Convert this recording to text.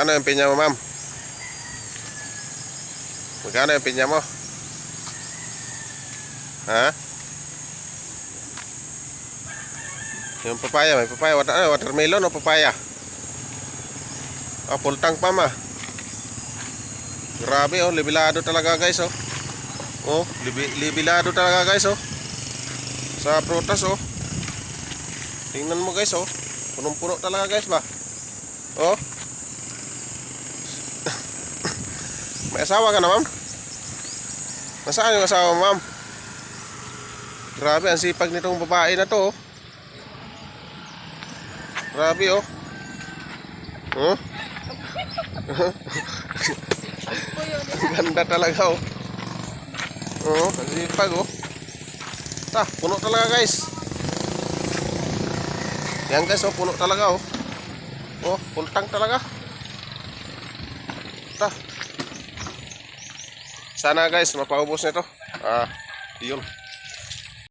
Magkano yung pinya mo, ma'am? Magkano yung pinya mo? Ha? Yung papaya, may papaya. Watermelon o papaya? Ah, full tank pa ma. Grabe oh, libilado talaga guys oh. Oh, libilado talaga guys oh. Sa prutas oh. Tingnan mo guys oh. Punong-puno talaga guys ba? Oh. May asawa ka na ma'am? Nasaan yung asawa ma'am? Grabe, ang sipag nitong babae na to oh. Grabe oh. Oh. Ganda talaga oh. Oh, ang sipag oh. Puno talaga guys. Yan guys oh, puno talaga oh. Oh, full tank talaga. Sana guys, mapaubos nito. Yun.